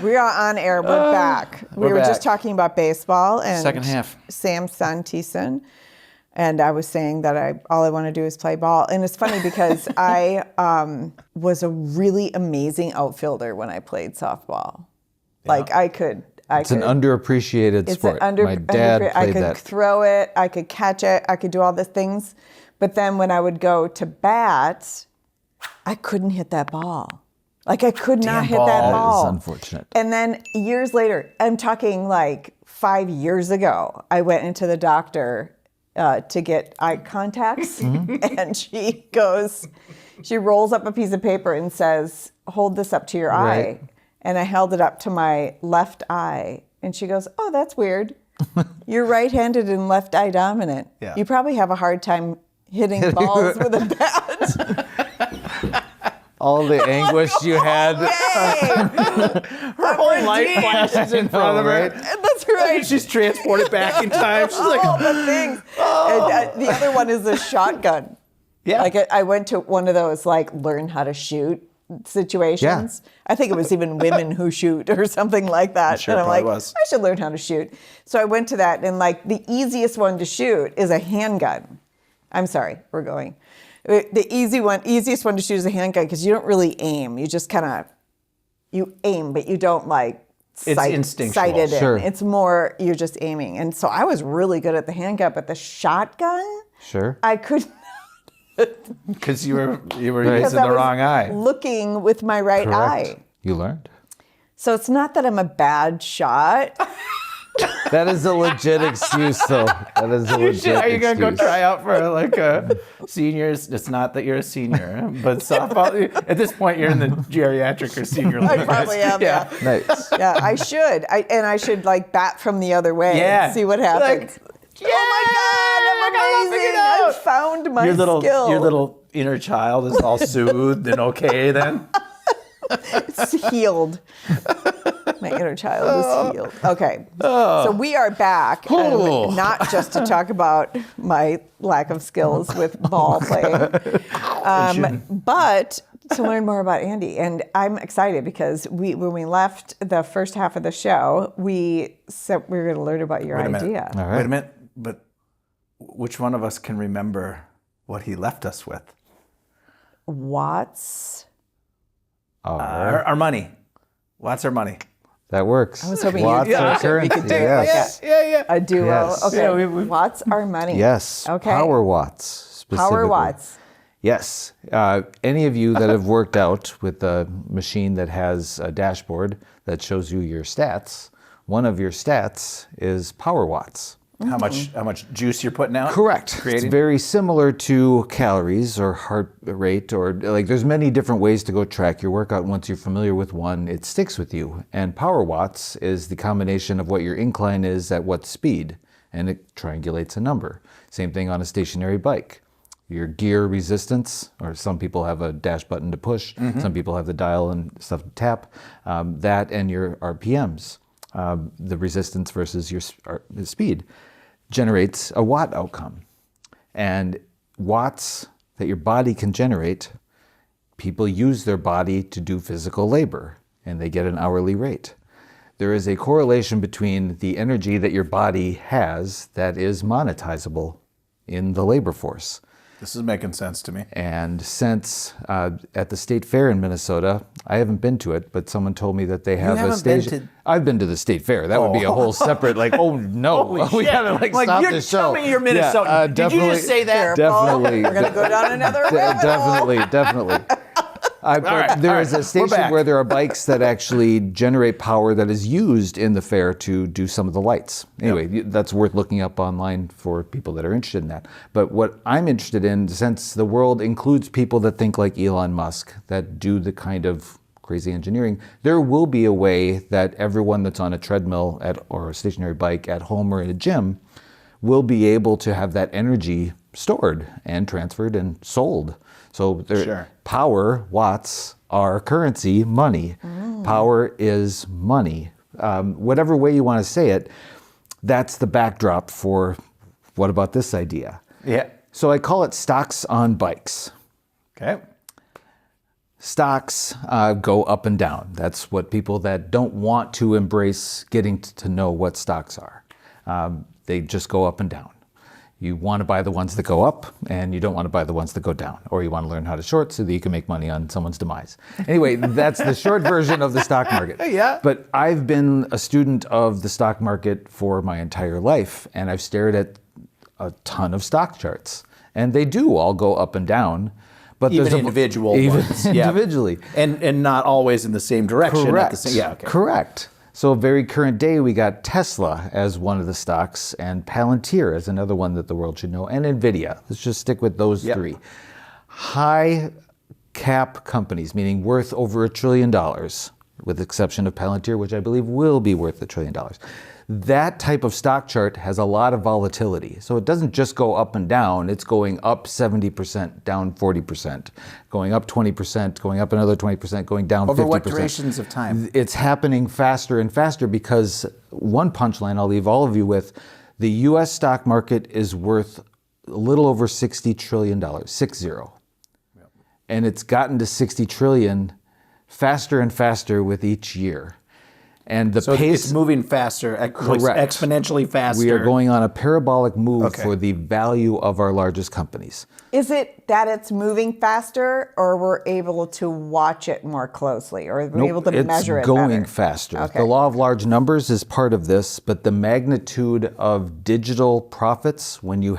We are on air. We're back. We were just talking about baseball and second half. Sam's son, T-Son. And I was saying that all I want to do is play ball. And it's funny because I was a really amazing outfielder when I played softball. Yeah. Like It's an underappreciated sport. My dad played that. I could throw it. I could catch it. I could do all the things. But then when I would go to bat, I couldn't hit that ball. Like I could not hit that ball. That is unfortunate. And then years later, I'm talking like 5 years ago, I went into the doctor to get eye contacts. And she rolls up a piece of paper and says, hold this up to your eye. And I held it up to my left eye. And she goes, oh, that's weird. You're right-handed and left eye dominant. Yeah. You probably have a hard time hitting balls with a bat. All the anguish you had. Her whole life flashes in front of her. That's right. She's transported back in time. She's like, all the things. And, the other one is a shotgun. Yeah. Like I went to one of those like learn how to shoot situations. Yeah. I think it was even women who shoot or something like that. I'm sure and I'm like, was. I should learn how to shoot. So I went to that, and like the easiest one to shoot is a handgun. I'm sorry, we're going. The easiest one to shoot is a handgun because you don't really aim. You just you aim, but you don't like sight it in. Sure. It's more, you're just aiming. And so I was really good at the handgun, but the shotgun, I couldn't. Because you were using the wrong eye. Looking with my right eye. You learned. So it's not that I'm a bad shot. That is a legit excuse, though. That is a legit excuse. Are you going to go try out for like a seniors? It's not that you're a senior, but softball. At this point, you're in the geriatric or senior league. I probably am. Yeah. Nice. Yeah, I should. I should like bat from the other way and see what happens. Oh my God, I'm amazing. I found my skill. Your little inner child is all soothed and okay then? It's healed. My inner child is healed. Okay, so we are back, not just to talk about my lack of skills with ball playing, but to learn more about Andy. And I'm excited because when we left the first half of the show, we said we were going to learn about your idea. All right. Wait a minute, but which one of us can remember what he left us with? Watts. Our money. What's our money? That works. I was hoping Watts our currency. we could do yes. Yeah. a duo. Yes. Okay. Watts our money. Yes. Okay. Power watts specifically. Power watts. Yes. Any of you that have worked out with a machine that has a dashboard that shows you your stats, one of your stats is power watts. How much juice you're putting out? Correct. It's very similar to calories or heart rate, or like there's many different ways to go track your workout. Once you're familiar with one, it sticks with you. And power watts is the combination of what your incline is at what speed, and it triangulates a number. Same thing on a stationary bike. Your gear resistance, or some people have a dash button to push, some people have the dial and stuff to tap, that and your RPMs, the resistance versus your speed, generates a watt outcome. And watts that your body can generate, people use their body to do physical labor, and they get an hourly rate. There is a correlation between the energy that your body has that is monetizable in the labor force. This is making sense to me. And since at the state fair in Minnesota, I haven't been to it, but someone told me that they have a station. I've been to the state fair. That would be a whole separate, like, oh no, we gotta stop the show. Tell me you're Minnesotan. Did you just say that? Definitely. We're gonna go down another rabbit Definitely. There is a station where there are bikes that actually generate power that is used in the fair to do some of the lights. Anyway, that's worth looking up online for people that are interested in that. But what I'm interested in, since the world includes people that think like Elon Musk, that do the kind of crazy engineering, there will be a way that everyone that's on a treadmill or a stationary bike at home or in a gym will be able to have that energy stored and transferred and sold. So power, watts, are currency, money. Power is money. Whatever way you want to say it, that's the backdrop for what about this idea? Yeah. So I call it stocks on bikes. Okay. Stocks go up and down. That's what people that don't want to embrace getting to know what stocks are. They just go up and down. You want to buy the ones that go up, and you don't want to buy the ones that go down. Or you want to learn how to short so that you can make money on someone's demise. Anyway, that's the short version of the stock market. Yeah. But I've been a student of the stock market for my entire life, and I've stared at a ton of stock charts. And they do all go up and down. But Even there's individual ones. Individually. And not always in the same direction. Correct. Yeah, okay. Correct. So very current day, we got Tesla as one of the stocks, and Palantir as another one that the world should know, and NVIDIA. Let's just stick with those three. High cap companies, meaning worth over $1 trillion, with the exception of Palantir, which I believe will be worth $1 trillion. That type of stock chart has a lot of volatility. So it doesn't just go up and down. It's going up 70%, down 40%, going up 20%, going up another 20%, going down 50%. Over what durations of time? It's happening faster and faster because one punchline I'll leave all of you with, the U.S. stock market is worth a little over $60 trillion, 60. Yep. And it's gotten to 60 trillion faster and faster with each year. And the pace, it's moving faster, exponentially faster. We are going on a parabolic move for the value of our largest companies. Is it that it's moving faster, or we're able to watch it more closely, or we're able to measure it It's going better? faster. Okay. The law of large numbers is part of this, but the magnitude of digital profits when you're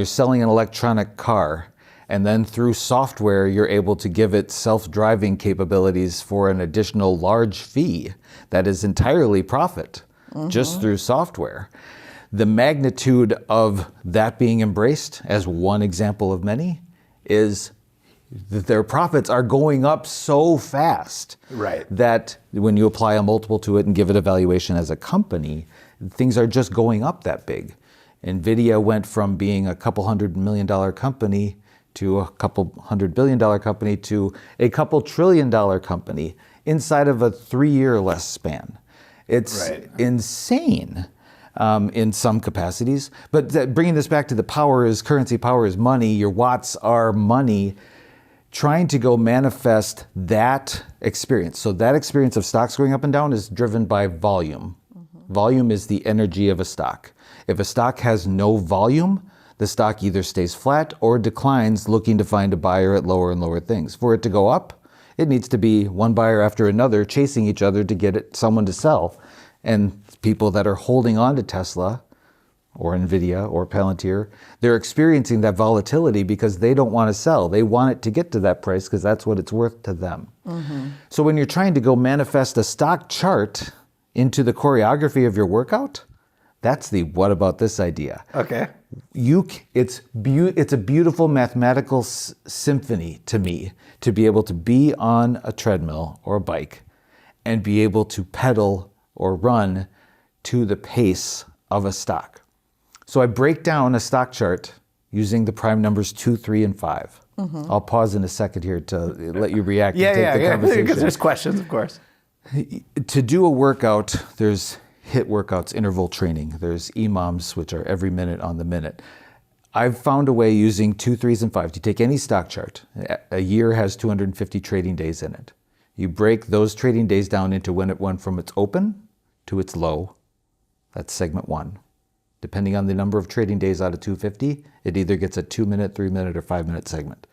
selling an electronic car, and then through software, you're able to give it self-driving capabilities for an additional large fee that is entirely profit just through software. The magnitude of that being embraced, as one example of many, is that their profits are going up so fast that when you apply a multiple to it and give it a valuation as a company, things are just going up that big. NVIDIA went from being a couple $100 million company to a couple $100 billion company to a couple $1 trillion company inside of a 3-year or less span. It's insane in some capacities. But bringing this back to the power is currency, power is money, your watts are money, trying to go manifest that experience. So that experience of stocks going up and down is driven by volume. Volume is the energy of a stock. If a stock has no volume, the stock either stays flat or declines, looking to find a buyer at lower and lower things. For it to go up, it needs to be one buyer after another chasing each other to get someone to sell. And people that are holding on to Tesla or NVIDIA or Palantir, they're experiencing that volatility because they don't want to sell. They want it to get to that price because that's what it's worth to them. So when you're trying to go manifest a stock chart into the choreography of your workout, that's the what about this idea. Okay. It's a beautiful mathematical symphony to me to be able to be on a treadmill or a bike and be able to pedal or run to the pace of a stock. So I break down a stock chart using the prime numbers 2, 3, and 5. I'll pause in a second here to let you react and take the conversation. Because there's questions, of course. To do a workout, there's HIIT workouts, interval training. There's EMOMs, which are every minute on the minute. I've found a way using 2, 3s, and 5s to take any stock chart. A year has 250 trading days in it. You break those trading days down into when it went from its open to its low. That's segment 1. Depending on the number of trading days out of 250, it either gets a 2-minute, 3-minute, or 5-minute segment.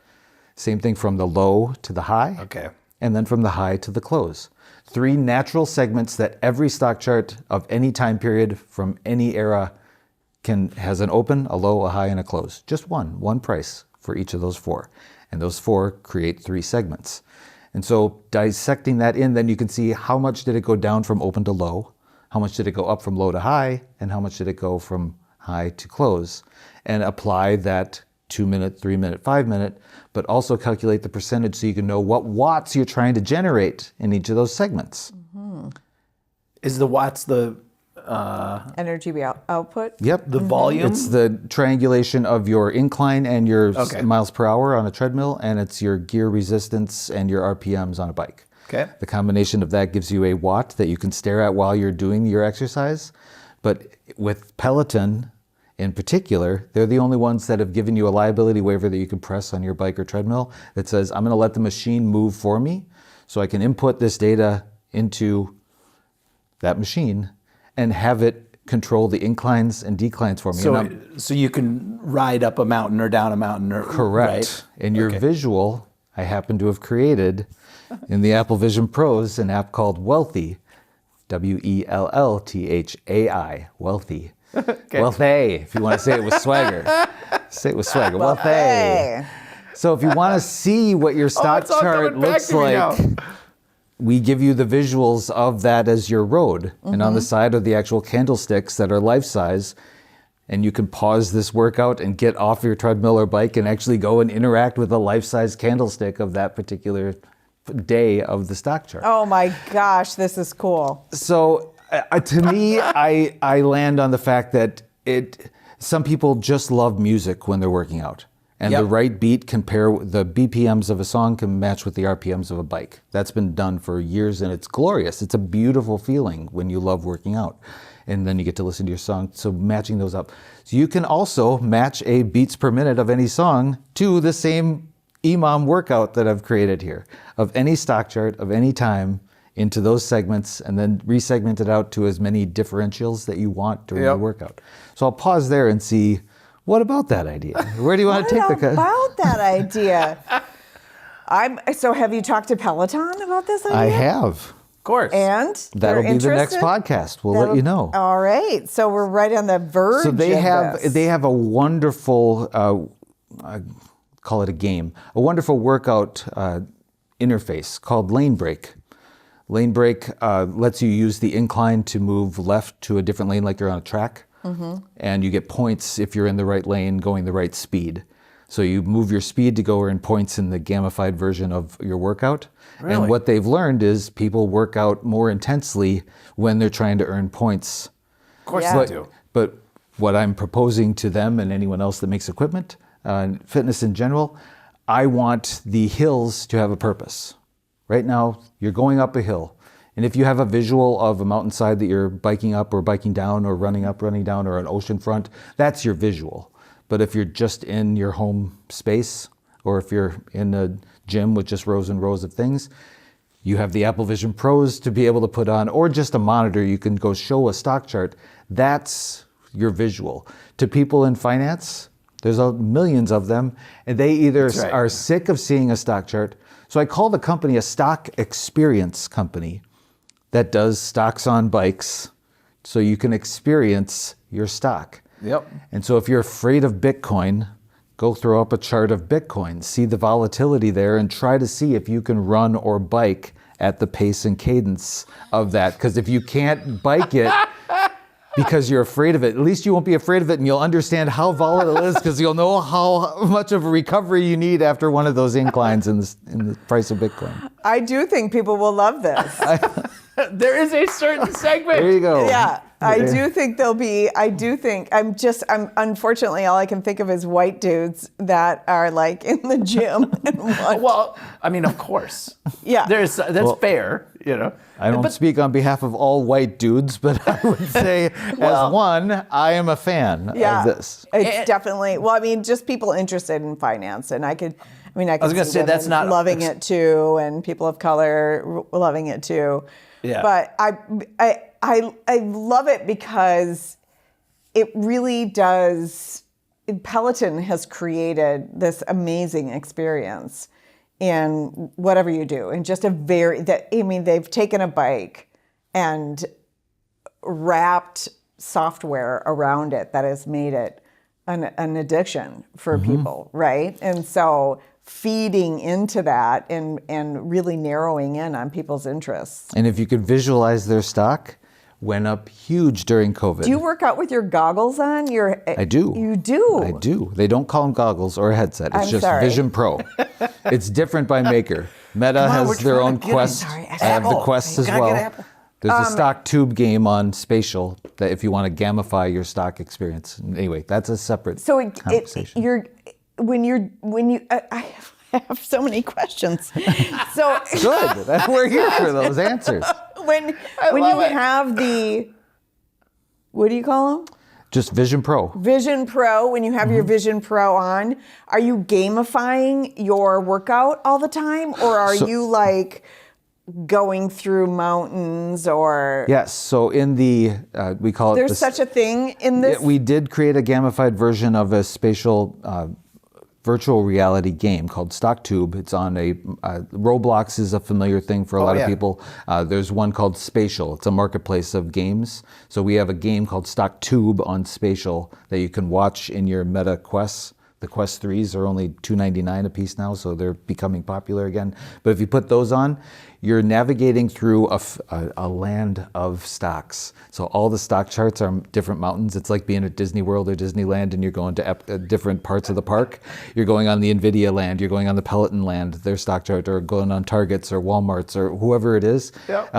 Same thing from the low to the high. Okay. And then from the high to the close. 3 natural segments that every stock chart of any time period from any era has an open, a low, a high, and a close. Just one price for each of those 4. And those 4 create 3 segments. And so dissecting that in, then you can see how much did it go down from open to low, how much did it go up from low to high, and how much did it go from high to close, and apply that 2-minute, 3-minute, 5-minute, but also calculate the percentage so you can know what watts you're trying to generate in each of those segments. Is the watts the Energy output? Yep. the volume? It's the triangulation of your incline and your miles per hour on a treadmill, and it's your gear resistance and your RPMs on a bike. Okay. The combination of that gives you a watt that you can stare at while you're doing your exercise. But with Peloton, in particular, they're the only ones that have given you a liability waiver that you can press on your bike or treadmill that says, I'm going to let the machine move for me so I can input this data into that machine and have it control the inclines and declines for me. So you can ride up a mountain or down a mountain. Correct. Right? And your visual, I happen to have created in the Apple Vision Pros an app called Wealthy, Wellthai, Wealthy. Okay. Wealthy, if you want to say it with swagger. Say it with swagger. Wealthy. So if you want to see what your stock it's all chart coming back looks to me like, now. we give you the visuals of that as your road. And on the side are the actual candlesticks that are life size. And you can pause this workout and get off your treadmill or bike and actually go and interact with a life-size candlestick of that particular day of the stock chart. Oh my gosh, this is cool. So to me, I land on the fact that some people just love music when they're working out. And the right beat the BPMs of a song can match with the RPMs of a bike. That's been done for years and it's glorious. It's a beautiful feeling when you love working out. And then you get to listen to your song. So matching those up. So you can also match a beats per minute of any song to the same EMOM workout that I've created here of any stock chart of any time into those segments and then resegment it out to as many differentials that you want during the workout. So I'll pause there and see, what about that idea? Where do you want to take the What about that idea? So have you talked to Peloton about this idea? I have. Of course. And That'll they're be the next interested? podcast. We'll let you know. All right. So we're right on the verge So they of have this. they have a wonderful call it a game, a wonderful workout interface called Lane Break. Lane Break lets you use the incline to move left to a different lane like you're on a track. And you get points if you're in the right lane going the right speed. So you move your speed to go earn points in the gamified version of your workout. Really? And what they've learned is people work out more intensely when they're trying to earn points. Of course Yeah. they do. But what I'm proposing to them and anyone else that makes equipment, fitness in general, I want the hills to have a purpose. Right now, you're going up a hill. And if you have a visual of a mountainside that you're biking up or biking down or running up, running down, or an ocean front, that's your visual. But if you're just in your home space, or if you're in a gym with just rows and rows of things, you have the Apple Vision Pros to be able to put on, or just a monitor, you can go show a stock chart. That's your visual. To people in finance, there's millions of them, and they either are sick of seeing a stock chart. So I call the company a stock experience company that does stocks on bikes so you can experience your stock. Yep. And so if you're afraid of Bitcoin, go throw up a chart of Bitcoin, see the volatility there, and try to see if you can run or bike at the pace and cadence of that. Because if you can't bike it because you're afraid of it, at least you won't be afraid of it and you'll understand how volatile it is because you'll know how much of a recovery you need after one of those inclines in the price of Bitcoin. I do think people will love this. There is a certain segment. There you go. Yeah, I do think I'm unfortunately, all I can think of is white dudes that are like in the gym and want. Well, I mean, of course. Yeah. That's fair, you know. I don't speak on behalf of all white dudes, but I would say, as one, I am a fan of this. It's definitely, well, I mean, just people interested in finance. And I was gonna see say, that's women not- loving it too, and people of color loving it too. Yeah. But I love it because it really does, Peloton has created this amazing experience in whatever you do. And just they've taken a bike and wrapped software around it that has made it an addiction for people, right? And so feeding into that and really narrowing in on people's interests. And if you could visualize their stock, went up huge during COVID. Do you work out with your goggles on? I do. You do? I do. They don't call them goggles or a headset. It's I'm just sorry. Vision Pro. It's different by maker. Meta has which their one? own Quest. Sorry, I have the Apple. Quest You as gotta well. get Apple. There's a stock tube game on Spatial that if you want to gamify your stock experience. Anyway, that's a separate conversation. I have so many questions. So Good. We're here for those answers. when you have the, what do you call them? Just Vision Pro. Vision Pro, when you have your Vision Pro on, are you gamifying your workout all the time? Or are you like going through mountains or? Yes. So in the, we call it. There's such a thing in this? We did create a gamified version of a spatial virtual reality game called Stock Tube. It's on Roblox is a familiar thing for a lot of people. There's one called Spatial. It's a marketplace of games. So we have a game called Stock Tube on Spatial that you can watch in your Meta Quests. The Quest 3s are only $2.99 a piece now, so they're becoming popular again. But if you put those on, you're navigating through a land of stocks. So all the stock charts are different mountains. It's like being at Disney World or Disneyland and you're going to different parts of the park. You're going on the NVIDIA land, you're going on the Peloton land, their stock chart, or going on Targets or Walmarts or whoever it is. Yep.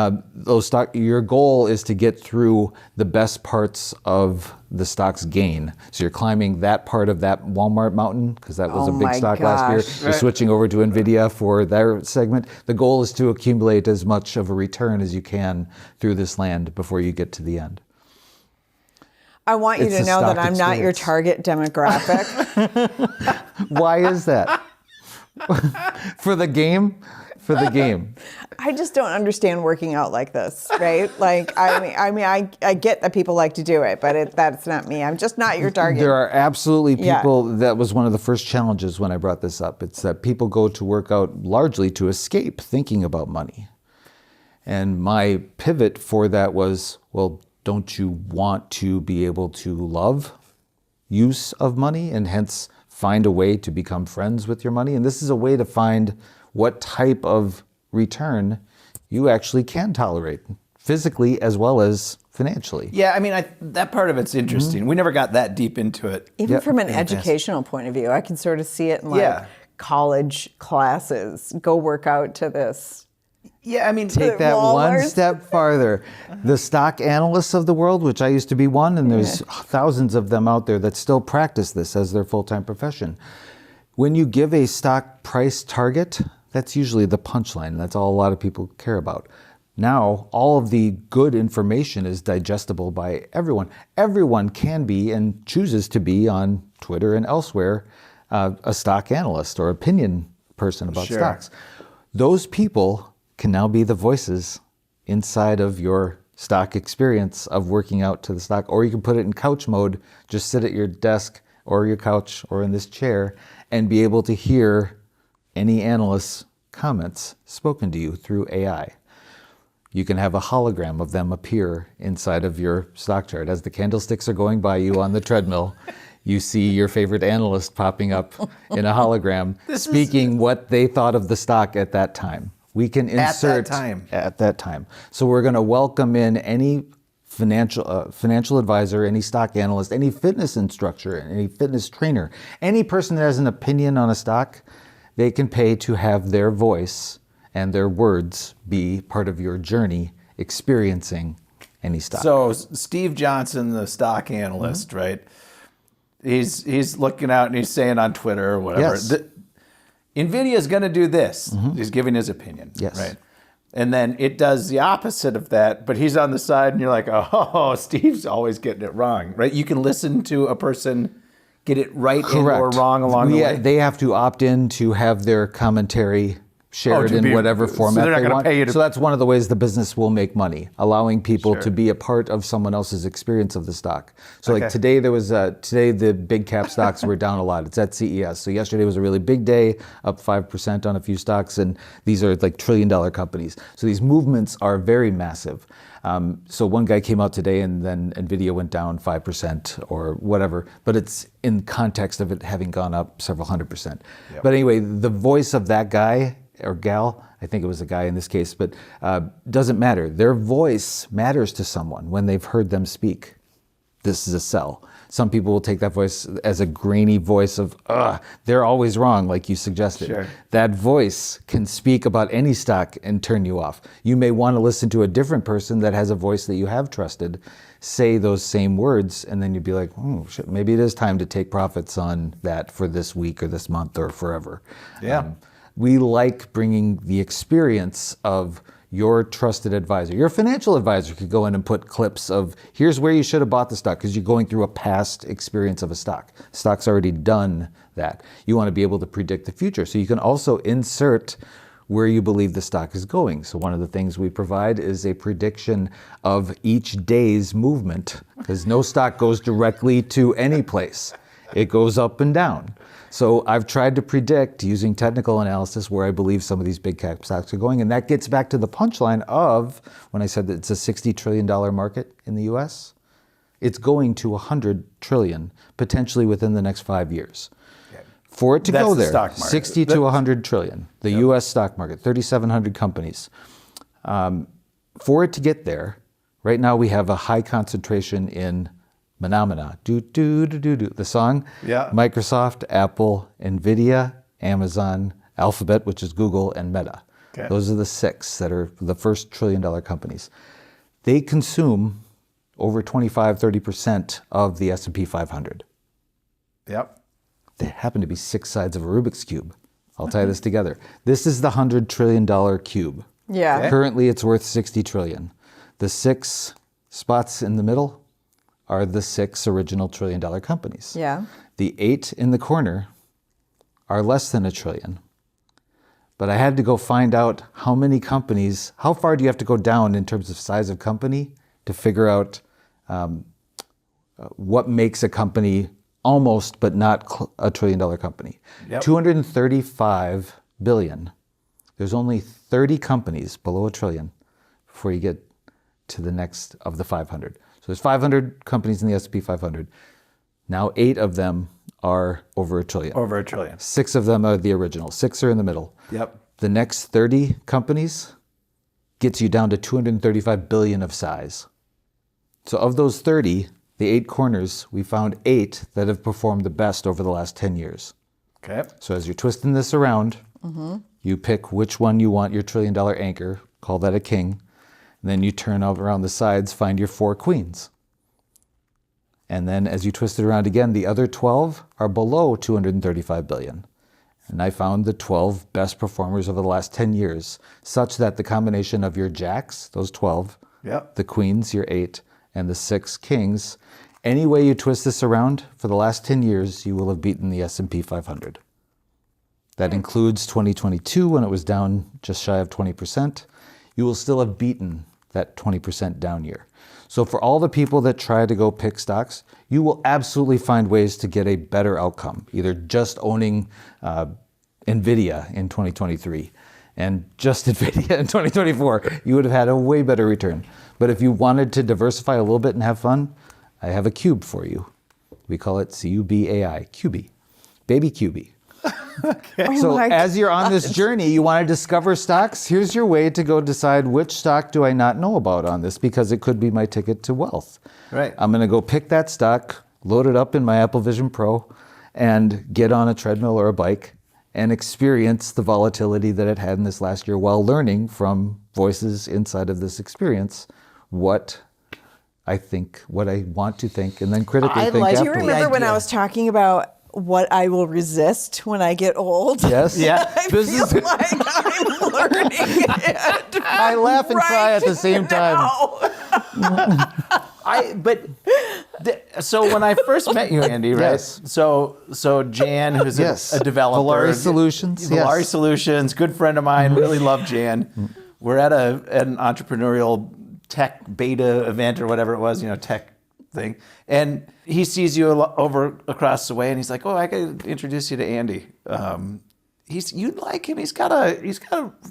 Your goal is to get through the best parts of the stock's gain. So you're climbing that part of that Walmart mountain, because that was a big stock last year. You're switching over to NVIDIA for their segment. The goal is to accumulate as much of a return as you can through this land before you get to the end. I want you to know that I'm not your target demographic. Why is that? For the game? For the game. I just don't understand working out like this, right? Like, I get that people like to do it, but that's not me. I'm just not your target. There are absolutely people, that was one of the first challenges when I brought this up. It's that people go to work out largely to escape thinking about money. And my pivot for that was, well, don't you want to be able to love use of money and hence find a way to become friends with your money? And this is a way to find what type of return you actually can tolerate, physically as well as financially. Yeah, I mean, that part of it's interesting. We never got that deep into it. Even from an educational point of view, I can sort of see it in like college classes. Go work out to this. Yeah, I mean, take that one step farther. The stock analysts of the world, which I used to be one, and there's thousands of them out there that still practice this as their full-time profession. When you give a stock price target, that's usually the punchline. That's all a lot of people care about. Now, all of the good information is digestible by everyone. Everyone can be and chooses to be on Twitter and elsewhere a stock analyst or opinion person about stocks. Those people can now be the voices inside of your stock experience of working out to the stock. Or you can put it in couch mode, just sit at your desk or your couch or in this chair and be able to hear any analyst's comments spoken to you through AI. You can have a hologram of them appear inside of your stock chart. As the candlesticks are going by you on the treadmill, you see your favorite analyst popping up in a hologram speaking what they thought of the stock at that time. We can insert at that time. So we're going to welcome in any financial advisor, any stock analyst, any fitness instructor, any fitness trainer, any person that has an opinion on a stock. They can pay to have their voice and their words be part of your journey experiencing any stock. So Steve Johnson, the stock analyst, right? He's looking out and he's saying on Twitter or whatever, NVIDIA is going to do this. He's giving his opinion, right? And then it does the opposite of that, but he's on the side and you're like, oh, Steve's always getting it wrong, right? You can listen to a person get it right or wrong along the way. They have to opt in to have their commentary shared in whatever format they want. So that's one of the ways the business will make money, allowing people to be a part of someone else's experience of the stock. So like today today the big cap stocks were down a lot. It's at CES. So yesterday was a really big day, up 5% on a few stocks, and these are like $1 trillion companies. So these movements are very massive. So one guy came out today and then NVIDIA went down 5% or whatever, but it's in context of it having gone up several 100%. But anyway, the voice of that guy or gal, I think it was a guy in this case, but doesn't matter. Their voice matters to someone when they've heard them speak. This is a sell. Some people will take that voice as a grainy voice of, they're always wrong, like you suggested. That voice can speak about any stock and turn you off. You may want to listen to a different person that has a voice that you have trusted, say those same words, and then you'd be like, oh, shit, maybe it is time to take profits on that for this week or this month or forever. We like bringing the experience of your trusted advisor. Your financial advisor could go in and put clips of, here's where you should have bought the stock, because you're going through a past experience of a stock. Stock's already done that. You want to be able to predict the future. So you can also insert where you believe the stock is going. So one of the things we provide is a prediction of each day's movement, because no stock goes directly to any place. It goes up and down. So I've tried to predict using technical analysis where I believe some of these big cap stocks are going. And that gets back to the punchline of when I said that it's a $60 trillion market in the US, it's going to 100 trillion potentially within the next 5 years. For it to go there, 60 to 100 trillion, the US stock market, 3,700 companies. For it to get there, right now we have a high concentration in phenomena. The song, Microsoft, Apple, Nvidia, Amazon, Alphabet, which is Google, and Meta. Okay. Those are the 6 that are the first $1 trillion companies. They consume over 25-30% of the S&P 500. Yep. They happen to be 6 sides of a Rubik's Cube. I'll tie this together. This is the $100 trillion cube. Yeah. Okay. Currently, it's worth 60 trillion. The 6 spots in the middle are the 6 original $1 trillion companies. Yeah. The 8 in the corner are less than $1 trillion. But I had to go find out how many companies, how far do you have to go down in terms of size of company to figure out what makes a company almost but not a $1 trillion company. Yep. 235 billion. There's only 30 companies below $1 trillion before you get to the next of the 500. So there's 500 companies in the S&P 500. Now 8 of them are over $1 trillion. Over $1 trillion. 6 of them are the original. 6 are in the middle. Yep. The next 30 companies gets you down to 235 billion of size. So of those 30, the 8 corners, we found 8 that have performed the best over the last 10 years. Okay. So as you're twisting this around, you pick which one you want your $1 trillion anchor, call that a king, and then you turn around the sides, find your 4 queens. And then as you twist it around again, the other 12 are below 235 billion. And I found the 12 best performers over the last 10 years, such that the combination of your jacks, those 12, the queens, your 8, and the 6 kings, any way you twist this around, for the last 10 years, you will have beaten the S&P 500. That includes 2022 when it was down just shy of 20%. You will still have beaten that 20% down year. So for all the people that try to go pick stocks, you will absolutely find ways to get a better outcome, either just owning NVIDIA in 2023 and just NVIDIA in 2024, you would have had a way better return. But if you wanted to diversify a little bit and have fun, I have a cube for you. We call it CUBAI, QB, baby QB. Okay. So as you're on this journey, you want to discover stocks, here's your way to go decide which stock do I not know about on this, because it could be my ticket to wealth. Right. I'm going to go pick that stock, load it up in my Apple Vision Pro, and get on a treadmill or a bike and experience the volatility that it had in this last year while learning from voices inside of this experience what I think, what I want to think, and then critically think afterwards. Do you remember when I was talking about what I will resist when I get old? Yes. Yeah. I feel like I'm learning it. I laugh and cry at the same time. So when I first met you, Andy, right? Yes. So Jan, who's a developer, Volare Solutions, Volare Solutions, good friend of mine, really love Jan. We're at an entrepreneurial tech beta event or whatever it was, tech thing, and he sees you over across the way, and he's like, "Oh, I got to introduce you to Andy. You'd like him. He's got a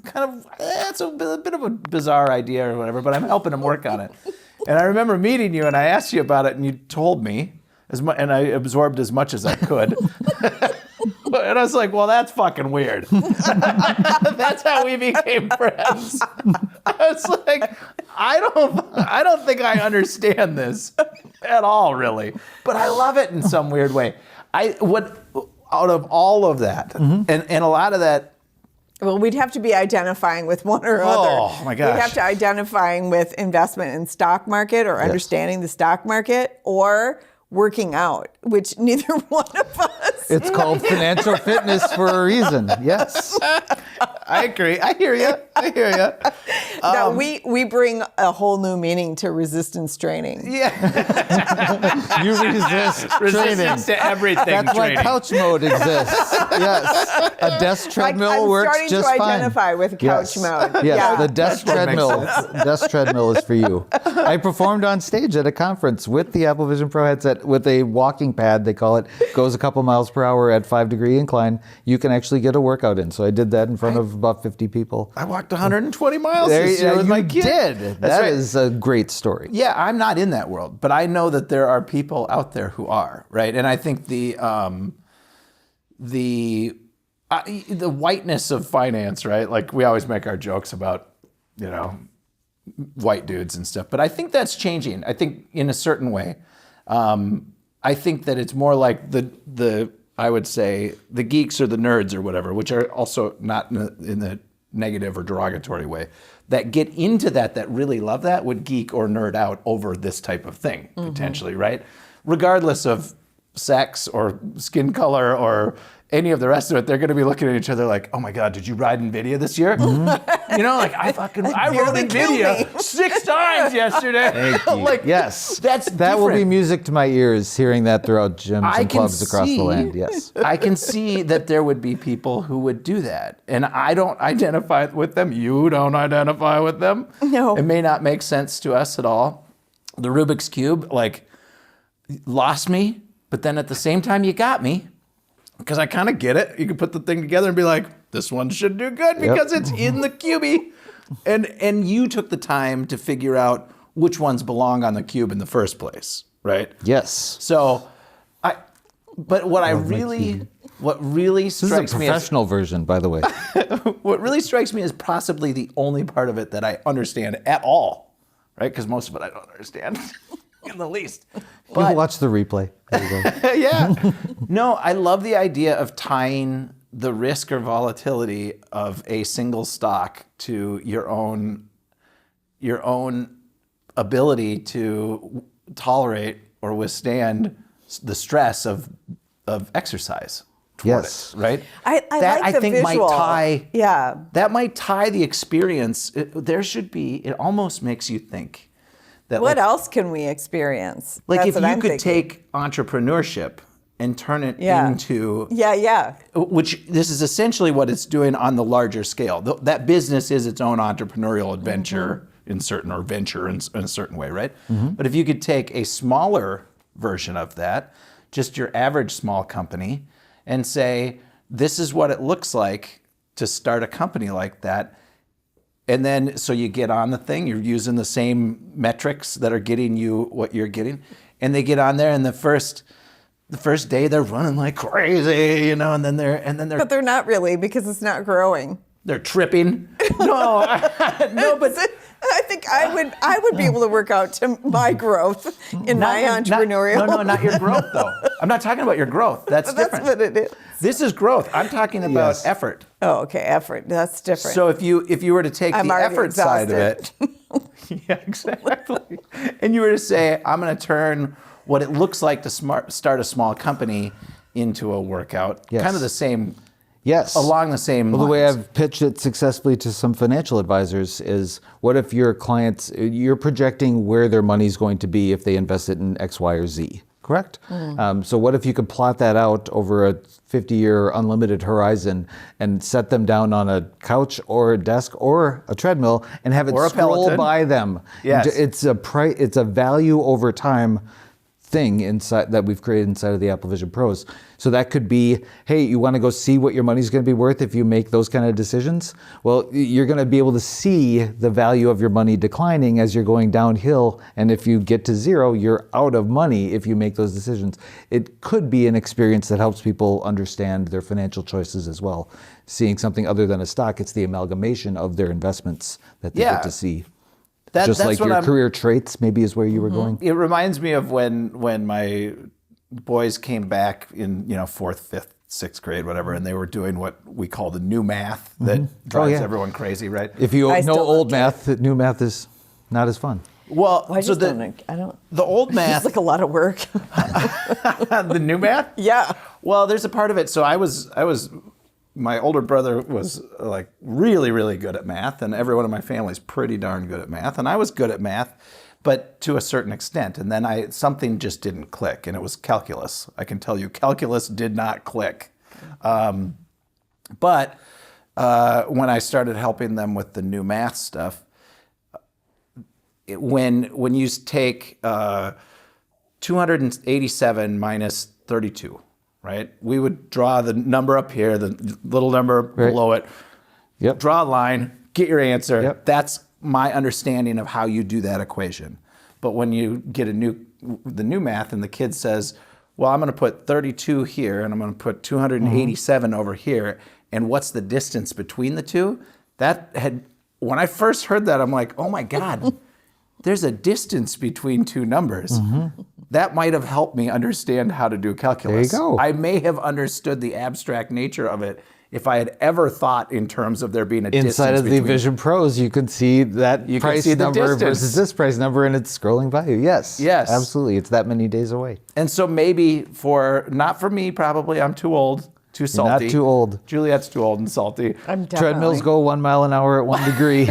kind of it's a bit of a bizarre idea or whatever, but I'm helping him work on it." And I remember meeting you, and I asked you about it, and you told me and I absorbed as much as I could. And I was like, well, that's fucking weird. That's how we became friends. I was like, I don't think I understand this at all, really. But I love it in some weird way. Out of all of that, and a lot of that. Well, we'd have to be identifying with one or other. Oh, my gosh. We'd have to identifying with investment in stock market or understanding the stock market or working out, which neither one of us. It's called financial fitness for a reason. Yes. I agree. I hear you. that we bring a whole new meaning to resistance training. Yeah. You resist training. Resistance to everything. That's training. why couch mode exists. Yes. A desk treadmill I'm works starting just to fine. identify with couch mode. Yes, Yeah. the desk treadmill. Desk treadmill is for you. I performed on stage at a conference with the Apple Vision Pro headset with a walking pad, they call it. Goes a couple miles per hour at 5-degree incline. You can actually get a workout in. So I did that in front of about 50 people. I walked 120 miles There this year with my kid. did. That is a great story. Yeah, I'm not in that world, but I know that there are people out there who are, right? And I think the whiteness of finance, right? Like we always make our jokes about, white dudes and stuff, but I think that's changing. I think in a certain way. I think that it's more like I would say the geeks or the nerds or whatever, which are also not in the negative or derogatory way, that get into that really love that, would geek or nerd out over this type of thing, potentially, right? Regardless of sex or skin color or any of the rest of it, they're going to be looking at each other like, oh my God, did you ride NVIDIA this year? I rode NVIDIA 6 times yesterday. Thank you. Yes. That will be music to my ears, hearing that throughout gyms and clubs across the land. Yes. I can see that there would be people who would do that. And I don't identify with them. You don't identify with them. No. It may not make sense to us at all. The Rubik's Cube, lost me, but then at the same time, you got me. Because I kind of get it. You can put the thing together and be like, this one should do good because it's in the cubie. And you took the time to figure out which ones belong on the cube in the first place, right? Yes. So, what really This is a strikes me as, professional version, by the way. what really strikes me is possibly the only part of it that I understand at all, right? Because most of it I don't understand in the least. You can watch the replay. There you go. Yeah. No, I love the idea of tying the risk or volatility of a single stock to your own ability to tolerate or withstand the stress of exercise. Yes. It, right? I like the visual. That might tie the experience. It almost makes you think that What else can we experience? Like That's if what you I'm could thinking. take entrepreneurship and turn it into which this is essentially what it's doing on the larger scale. That business is its own entrepreneurial adventure in a certain way, right? But if you could take a smaller version of that, just your average small company, and say, this is what it looks like to start a company like that. And then, so you get on the thing, you're using the same metrics that are getting you what you're getting. And they get on there, and the first day they're running like crazy, and then they're But they're not really, because it's not growing. They're tripping. No, but I think I would be able to work out to my growth in my entrepreneurial. No, not your growth though. I'm not talking about your growth. That's different. That's what it is. This is growth. I'm talking about effort. Oh, okay, effort. That's different. So if you were to take the effort side of it, yeah, exactly, and you were to say, I'm going to turn what it looks like to start a small company into a workout, kind of the same. Yes. Along the same lines. The way I've pitched it successfully to some financial advisors is, what if your clients, you're projecting where their money's going to be if they invest it in X, Y, or Z, correct? So what if you could plot that out over a 50-year unlimited horizon and set them down on a couch or a desk or a treadmill and have it scroll by them? Yes. It's a value over time thing inside that we've created inside of the Apple Vision Pros. So that could be, hey, you want to go see what your money's going to be worth if you make those kind of decisions? Well, you're going to be able to see the value of your money declining as you're going downhill. And if you get to zero, you're out of money if you make those decisions. It could be an experience that helps people understand their financial choices as well. Seeing something other than a stock, it's the amalgamation of their investments that they get to see. Just like your career traits, maybe, is where you were going. It reminds me of when my boys came back in 4th, 5th, 6th grade, whatever, and they were doing what we call the new math that drives everyone crazy, right? If you know old math, new math is not as fun. Well, I so don't. The old math, It's like a lot of work. the new math. Yeah. Well, there's a part of it. So I was my older brother was like really, really good at math, and everyone in my family is pretty darn good at math, and I was good at math, but to a certain extent. And then something just didn't click, and it was calculus. I can tell you, calculus did not click. But when I started helping them with the new math stuff, when you take 287 minus 32, right? We would draw the number up here, the little number below it. Yep. Draw a line, get your answer. Yep. That's my understanding of how you do that equation. But when you get the new math and the kid says, well, I'm going to put 32 here and I'm going to put 287 over here, and what's the distance between the two? When I first heard that, I'm like, oh my God, there's a distance between two numbers. That might have helped me understand how to do calculus. There you go. I may have understood the abstract nature of it if I had ever thought in terms of there being a distance Inside of the Vision Pros, you could see that price number versus this price number, and it's scrolling by you. Yes. Yes. Absolutely. It's that many days away. And so maybe not for me, probably, I'm too old, too salty. Not too old. Juliet's too old and salty. I'm definitely. Treadmills go 1 mile an hour at 1 degree.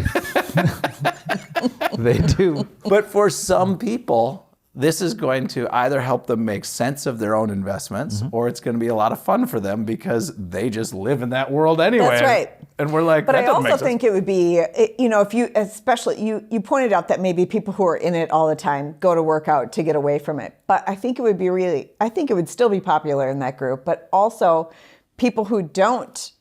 They do. But for some people, this is going to either help them make sense of their own investments, or it's going to be a lot of fun for them because they just live in that world anyway. That's right. And we're like, but that I doesn't make also sense. think it would be, if you, especially, you pointed out that maybe people who are in it all the time go to work out to get away from it. But I think it would still be popular in that group, but also people who don't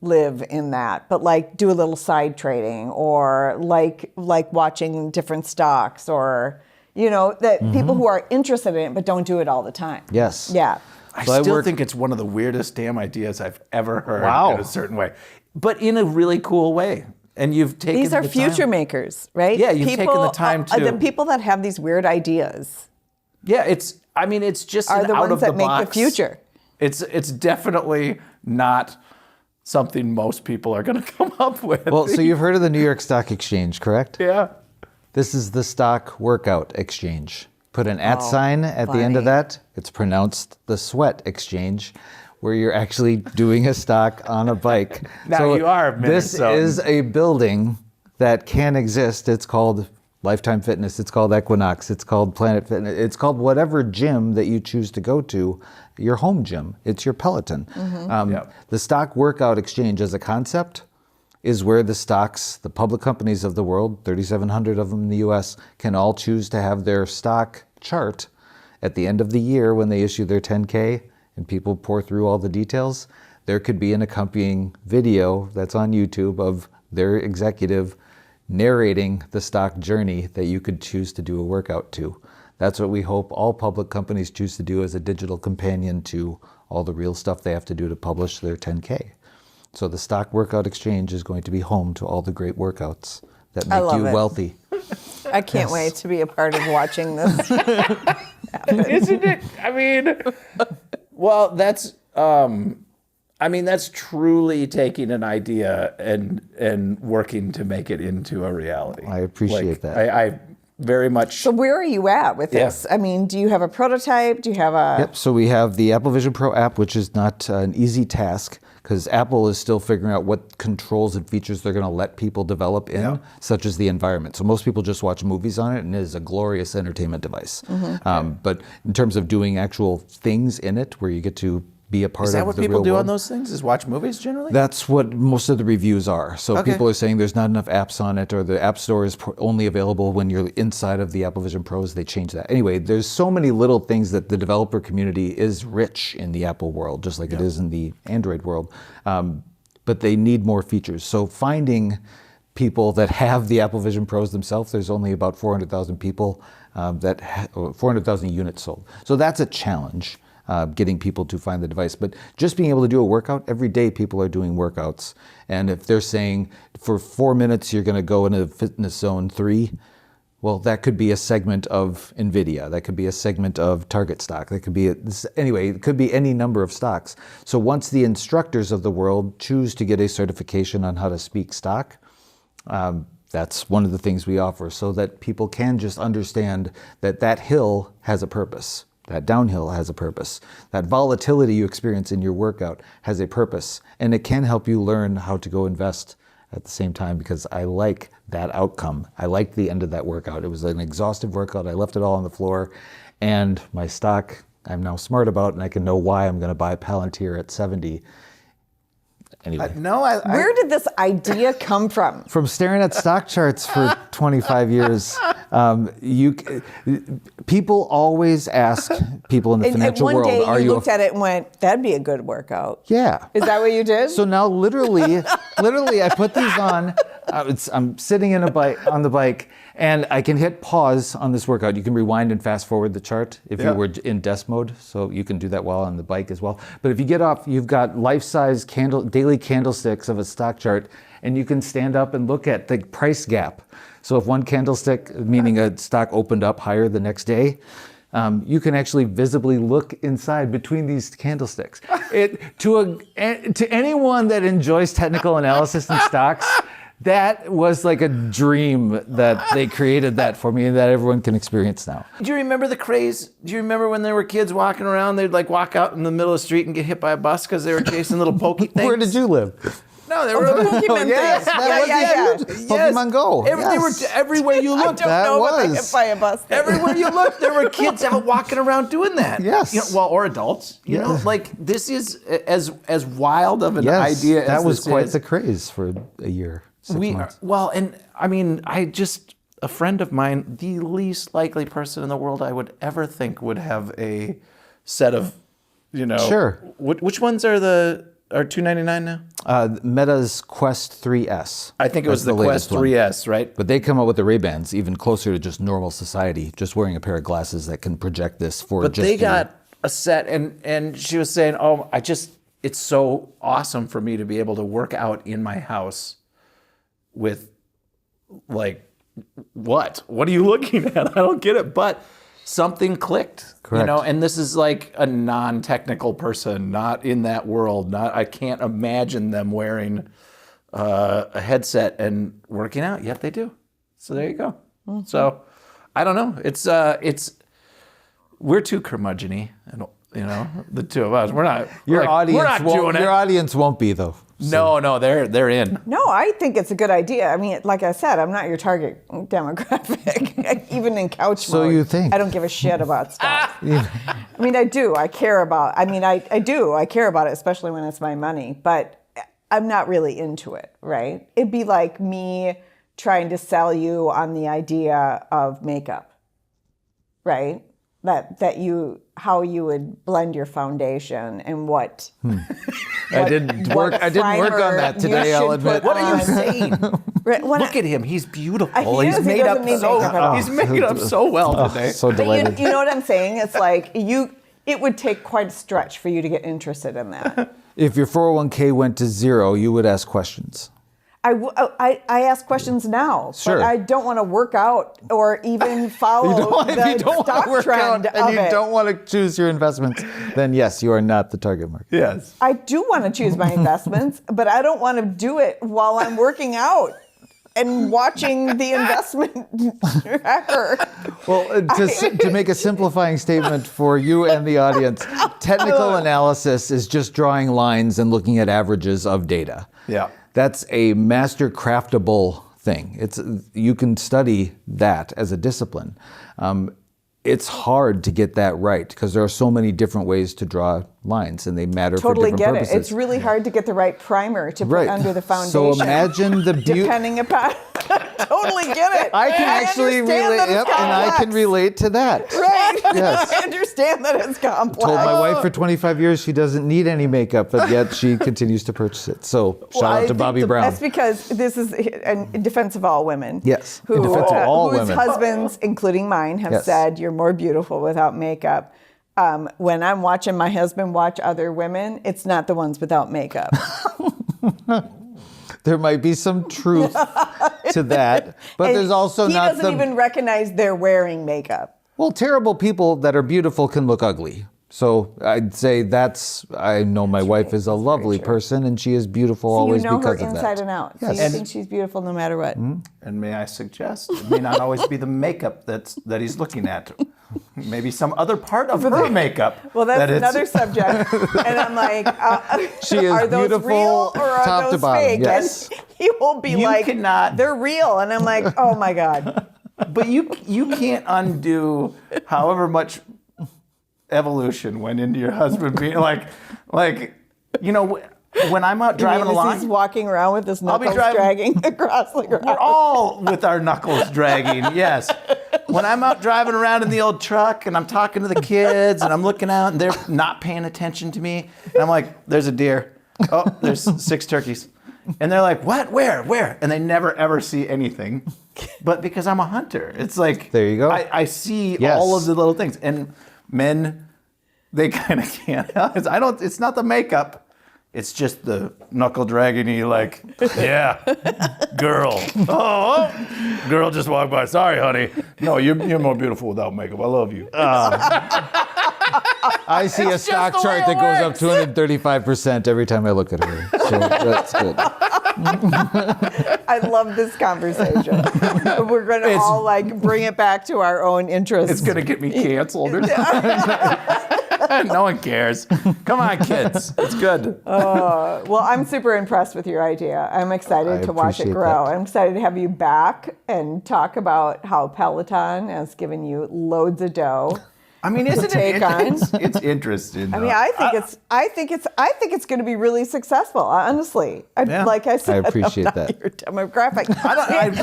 live in that, but like do a little side trading or like watching different stocks or, that people who are interested in it but don't do it all the time. Yes. Yeah. I still think it's one of the weirdest damn ideas I've ever heard in a certain way, but in a really cool way. And you've taken These are the future time. makers, right? Yeah, you've taken the time to. The people that have these weird ideas. Yeah, it's just are an the out ones of the that make box. the future. It's definitely not something most people are going to come up with. Well, so you've heard of the New York Stock Exchange, correct? Yeah. This is the stock workout exchange. Put an @ sign at the end of that. It's pronounced the sweat exchange, where you're actually doing a stock on a bike. Now you are This is a building that can exist. It's called Lifetime Fitness. It's called Equinox. It's called Planet Fitness. It's called whatever gym that you choose to go to, your home gym. It's your Peloton. The stock workout exchange as a concept is where the stocks, the public companies of the world, 3,700 of them in the US, can all choose to have their stock chart at the end of the year when they issue their 10K and people pour through all the details. There could be an accompanying video that's on YouTube of their executive narrating the stock journey that you could choose to do a workout to. That's what we hope all public companies choose to do as a digital companion to all the real stuff they have to do to publish their 10K. So the stock workout exchange is going to be home to all the great workouts that make you wealthy. I can't wait to be a part of watching this. Isn't it? I mean, well, that's truly taking an idea and working to make it into a reality. I appreciate that. I very much. So where are you at with this? I mean, do you have a prototype? Do you have a... Yep, so we have the Apple Vision Pro app, which is not an easy task because Apple is still figuring out what controls and features they're going to let people develop in, such as the environment. So most people just watch movies on it, and it is a glorious entertainment device. But in terms of doing actual things in it, where you get to be a part of the real world. Is that what people do on those things, is watch movies generally? That's what most of the reviews are. So people are saying there's not enough apps on it, or the App Store is only available when you're inside of the Apple Vision Pros. They change that. Anyway, there's so many little things that the developer community is rich in the Apple world, just like it is in the Android world. But they need more features. So finding people that have the Apple Vision Pros themselves, there's only about 400,000 people, 400,000 units sold. So that's a challenge. Getting people to find the device. But just being able to do a workout, every day people are doing workouts. And if they're saying for 4 minutes you're going to go into fitness zone 3, well, that could be a segment of NVIDIA. That could be a segment of Target stock. That could be, anyway, it could be any number of stocks. So once the instructors of the world choose to get a certification on how to speak stock, that's one of the things we offer so that people can just understand that that hill has a purpose. That downhill has a purpose. That volatility you experience in your workout has a purpose. And it can help you learn how to go invest at the same time, because I like that outcome. I liked the end of that workout. It was an exhaustive workout. I left it all on the floor. And my stock, I'm now smart about, and I can know why I'm going to buy Palantir at 70. Anyway. Where did this idea come from? From staring at stock charts for 25 years. People always ask people in the financial and world, one day are you you looked at it and went, that'd be a good workout. Yeah. Is that what you did? So now literally I put these on. I'm sitting on the bike, and I can hit pause on this workout. You can rewind and fast forward the chart if you were in desk mode, so you can do that while on the bike as well. But if you get off, you've got life-size daily candlesticks of a stock chart, and you can stand up and look at the price gap. So if one candlestick, meaning a stock opened up higher the next day, you can actually visibly look inside between these candlesticks. To anyone that enjoys technical analysis in stocks, that was like a dream that they created that for me, and that everyone can experience now. Do you remember the craze? Do you remember when there were kids walking around? They'd like walk out in the middle of the street and get hit by a bus because they were chasing little pokey things. Where did you live? No, they were Pokemon yes, things. that was yeah. Pokemon Go. They were everywhere you looked. I don't know what they hit by a bus. Everywhere you looked, there were kids out walking around doing that. Yes. Or adults. You know, like this is as wild of an idea as that was this quite is. the craze for a year. 6 months. And I mean, a friend of mine, the least likely person in the world I would ever think would have a set of, Sure. Which ones are $299 now? Meta's Quest 3S. I think it was the Quest 3S, right? But they come out with the Ray-Bans even closer to just normal society, just wearing a pair of glasses that can project this for But just they you. got a set, and she was saying, it's so awesome for me to be able to work out in my house with, like, what? What are you looking at? I don't get it. But something clicked, Correct. and this is like a non-technical person, not in that world. I can't imagine them wearing a headset and working out, yet they do. So there you go. Mm-hmm. So I don't know. We're too curmudgeon-y, and the two of us. We're not. We're not doing it. Your audience won't be though. So. No, they're in. No, I think it's a good idea. I mean, like I said, I'm not your target demographic, even in couch mode. So you think? I don't give a shit about stuff. I mean, I do. I care about. I mean, I do. I care about it, especially when it's my money. But I'm not really into it, right? It'd be like me trying to sell you on the idea of makeup, right? How you would blend your foundation and what. I didn't work on that today, I'll admit. What are you saying? Look at him. He's beautiful. He is. He doesn't need makeup at all. He's made up so well today. So delighted. You know what I'm saying? It's like it would take quite a stretch for you to get interested in that. If your 401k went to zero, you would ask questions. I ask questions now, Sure. but I don't want to work out or even follow the stock trend of and you it. don't want to choose your investments, then yes, you are not the target market. Yes. I do want to choose my investments, but I don't want to do it while I'm working out and watching the investment tracker. Well, to make a simplifying statement for you and the audience, technical analysis is just drawing lines and looking at averages of data. Yeah. That's a master craftable thing. You can study that as a discipline. It's hard to get that right because there are so many different ways to draw lines, and they matter for different purposes. Totally get it. It's really hard to get the right primer to put under the foundation. So imagine the beauty. Depending upon. Totally get it. I can actually relate. Yep, and I can relate to that. Right. Yes. I understand that it's complex. Told my wife for 25 years she doesn't need any makeup, but yet she continues to purchase it. So shout out to Bobby Brown. That's because this is in defense of all women. Yes, in defense of all whose women. husbands, including mine, have said you're more beautiful without makeup. When I'm watching my husband watch other women, it's not the ones without makeup. There might be some truth to that, but And there's also he not doesn't even recognize they're wearing makeup. Well, terrible people that are beautiful can look ugly. So I'd say I know my wife is a lovely person, and she is beautiful always because of that. You know her inside and out. Yes. So you think she's beautiful no matter what. And may I suggest, it may not always be the makeup that he's looking at. Maybe some other part of her makeup. Well, that's another subject. And I'm like, she is are those beautiful real or are top to those bottom. fake? Yes. And he will be like, they're real. And I'm like, oh my God. But you can't undo however much evolution went into your husband being like, when I'm out driving along, he's walking around with his knuckles dragging across the ground. We're all with our knuckles dragging, yes. When I'm out driving around in the old truck and I'm talking to the kids and I'm looking out and they're not paying attention to me, and I'm like, there's a deer. Oh, there's 6 turkeys. And they're like, what? Where? And they never, ever see anything. But because I'm a hunter, it's like, there you go. I see all of the little things. And men, they kind of can't help it. It's not the makeup. It's just the knuckle dragging you like, yeah, girl. Oh, girl just walked by. Sorry, honey. No, you're more beautiful without makeup. I love you. I see a stock chart that goes up 235% every time I look at her. So that's good. I love this conversation. We're going to all bring it back to our own interests. It's going to get me canceled or something. No one cares. Come on, kids. It's good. Well, I'm super impressed with your idea. I'm excited to watch it grow. I'm excited to have you back and talk about how Peloton has given you loads of dough. I mean, isn't it? It's interesting. I mean, I think it's going to be really successful. Honestly, like I said, I appreciate that. Your demographic.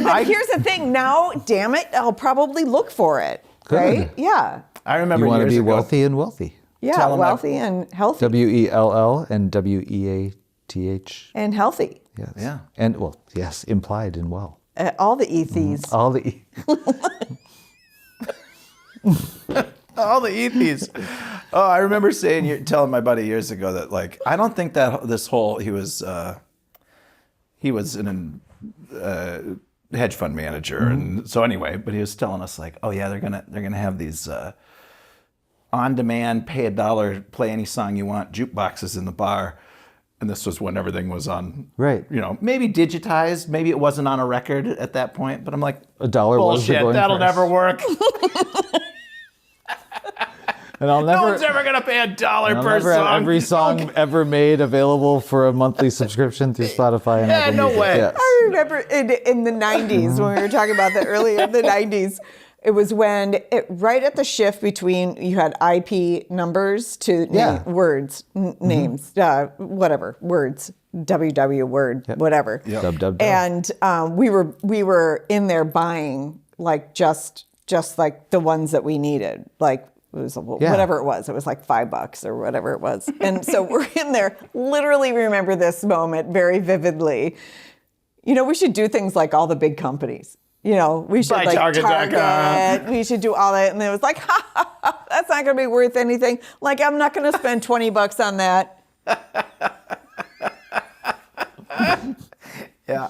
But here's the thing. Now, damn it, I'll probably look for it. Good. Right? Yeah. I remember. You want to be wealthy and wealthy. Yeah, wealthy and healthy. WELL and WEATH. And healthy. Yes. Yeah. And yes, implied in well. All the ethies. All the all the ethies. Oh, I remember telling my buddy years ago that I don't think that this whole he was an hedge fund manager, and so anyway, but he was telling us oh yeah, they're gonna have these on-demand, pay $1, play any song you want, jukeboxes in the bar. And this was when everything was on, right? Maybe digitized, maybe it wasn't on a record at that point. But I'm like, $1 bullshit, that'll never work. And no one's ever gonna pay $1 per song. Have every song ever made available for a monthly subscription through Spotify and Apple Music. way. Yes. I remember in the 90s when we were talking about that earlier in the 90s. It was when right at the shift between you had IP numbers to words, names, whatever, words, WW word, whatever. Yep. Dub. And we were in there buying just like the ones that we needed. It was whatever it was. It was like $5 or whatever it was. And so we're in there. Literally remember this moment very vividly. We should do things like all the big companies. We should Target. We should do all that. And it was like, that's not going to be worth anything. I'm not going to spend $20 on that. Yeah.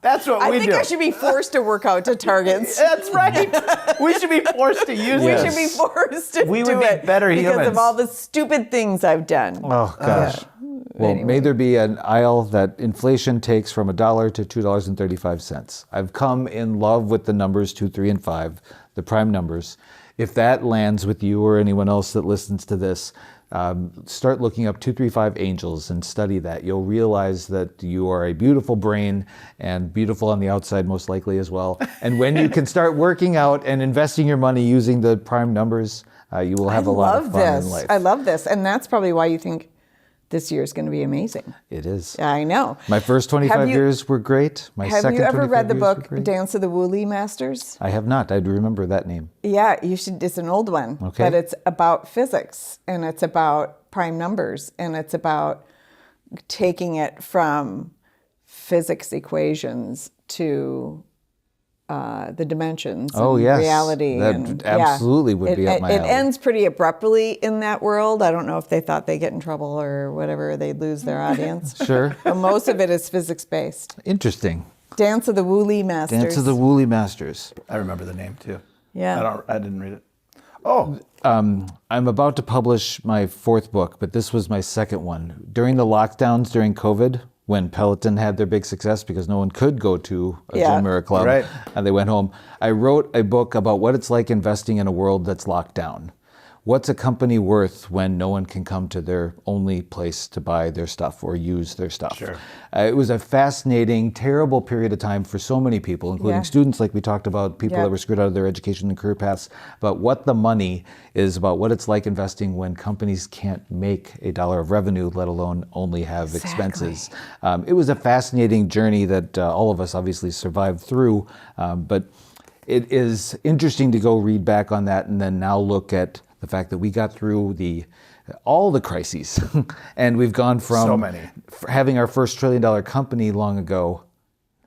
That's what we do. I think I should be forced to work out to Targets. That's right. We should be forced to use it. We should be forced to do it. We would be better humans. Because of all the stupid things I've done. Oh, gosh. Well, may there be an aisle that inflation takes from $1 to $2.35. I've come in love with the numbers 2, 3, and 5, the prime numbers. If that lands with you or anyone else that listens to this, start looking up 235 angels and study that. You'll realize that you are a beautiful brain and beautiful on the outside most likely as well. And when you can start working out and investing your money using the prime numbers, you will have a lot of fun in life. I love this. And that's probably why you think this year is going to be amazing. It is. I know. My first 25 years were great. My second 25 years were great. Have you ever read the book Dance of the Woolly Masters? I have not. I do remember that name. Yeah, you should. It's an old one. Okay. But it's about physics, and it's about prime numbers, and it's about taking it from physics equations to the dimensions and reality. That absolutely would be up my alley. It ends pretty abruptly in that world. I don't know if they thought they'd get in trouble or whatever, they'd lose their audience. Sure. But most of it is physics-based. Interesting. Dance of the Woolly Masters. Dance of the Woolly Masters. I remember the name too. Yeah. I didn't read it. I'm about to publish my 4th book, but this was my 2nd one. During the lockdowns during COVID, when Peloton had their big success because no one could go to a gym or a club, Right. and they went home, I wrote a book about what it's like investing in a world that's locked down. What's a company worth when no one can come to their only place to buy their stuff or use their stuff? Sure. It was a fascinating, terrible period of time for so many people, including students, like we talked about, people that were screwed out of their education and career paths, about what the money is, about what it's like investing when companies can't make a dollar of revenue, let alone only have expenses. It was a fascinating journey that all of us obviously survived through, but it is interesting to go read back on that and then now look at the fact that we got through all the crises, and we've gone from So many. having our first $1 trillion company long ago.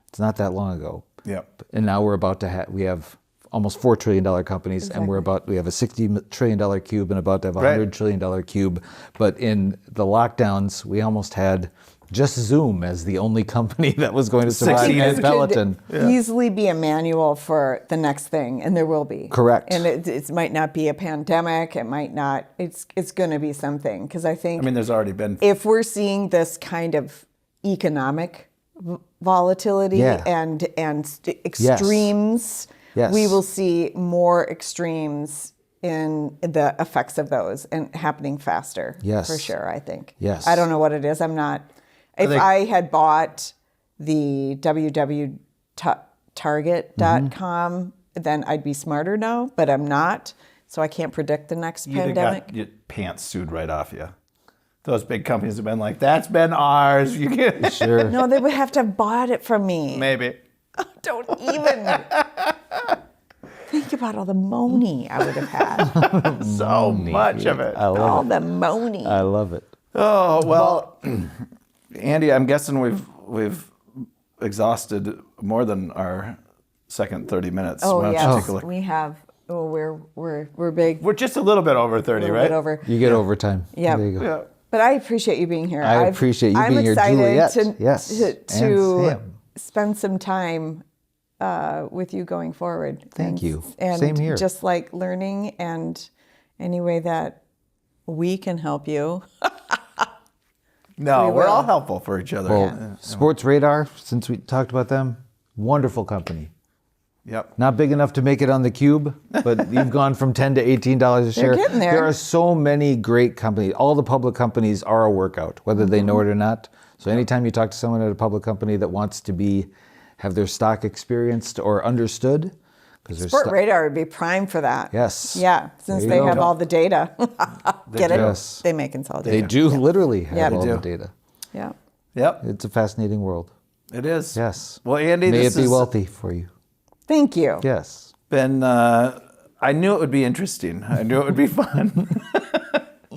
It's not that long ago. Yep. And now we're about to we have almost $4 trillion companies, and we have a $60 trillion cube and about to have a $100 trillion cube. But in the lockdowns, we almost had just Zoom as the only company that was going to survive, and Peloton. Easily be a manual for the next thing, and there will be. Correct. And it might not be a pandemic. It might not. It's going to be something, because I think. I mean, there's already been. If we're seeing this kind of economic volatility and extremes, we will see more extremes in the effects of those and happening faster. Yes. For sure, I think. Yes. I don't know what it is. I'm not. If I had bought the www.target.com, then I'd be smarter now, but I'm not. So I can't predict the next pandemic. Got your pants sued right off you. Those big companies have been like, that's been ours. You get Sure. No, they would have to have bought it from me. Maybe. Don't even think about all the money I would have had. So much of it. I love All it. the money. I love it. Oh, well, Andy, I'm guessing we've exhausted more than our second 30 minutes. Oh, Why don't you yes, take a look? we have. Oh, we're big. We're just a little bit over 30, a right? bit over. You get overtime. Yeah. There you go. Yeah. But I appreciate you being here. I appreciate you being here, I'm Juliet. excited Yes, to and Sam. spend some time with you going forward. Thank you. And Same here. just like learning, and any way that we can help you. No, We we're will. all helpful for each other. Well, Sports Radar, since we talked about them, wonderful company. Yep. Not big enough to make it on the cube, but you've gone from $10 to $18 a share. getting there. There are so many great companies. All the public companies are a workout, whether they know it or not. So anytime you talk to someone at a public company that wants to have their stock experienced or understood, because Sport Radar would be prime for that. Yes. Yeah, since There you they go. have all the data. Get it? Yes. They may they consolidate. do literally have Yeah. They all do. the data. Yeah. Yep. It's a fascinating world. It is. Yes. Well, Andy, May this it be has wealthy for you. Thank you. Yes. been, I knew it would be interesting. I knew it would be fun.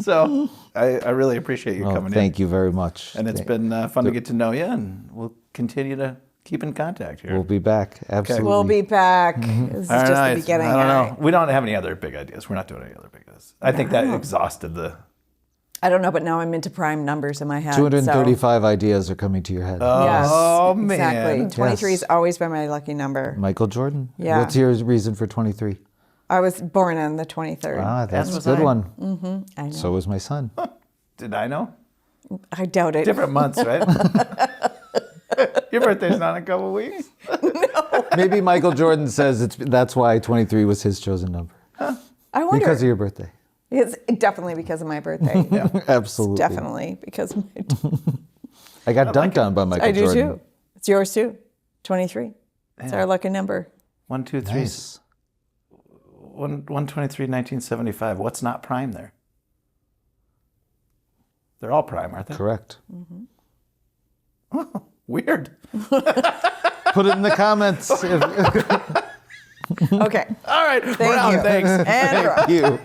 So I really appreciate you coming in. Thank you very much. And it's been fun to get to know you, and we'll continue to keep in contact here. We'll be back. Absolutely. We'll be back. This is All just right. the beginning. I don't know. We don't have any other big ideas. We're not doing any other big ideas. I think that exhausted the. I don't know, but now I'm into prime numbers in my head. 235 ideas are coming to your head. Yes, Oh, man. exactly. 23 Yes. has always been my lucky number. Michael Jordan. Yeah. What's your reason for 23? I was born on the 23rd. Ah, that's a was good I. one. I know. So was my son. Did I know? I doubt it. Different months, right? Your birthday's not in a couple weeks. Maybe Michael Jordan says that's why 23 was his chosen number. I wonder. Because of your birthday. It's definitely because of my birthday. Absolutely. Definitely because of my I got dunked on by Michael I do Jordan. too. It's yours too. 23. It's our lucky number. 1, 2, 3. Nice. 123, 1975. What's not prime there? They're all prime, aren't they? Correct. Weird. Put it in the comments. Okay. All right. Thank we're out. you. Thanks. And Thank you.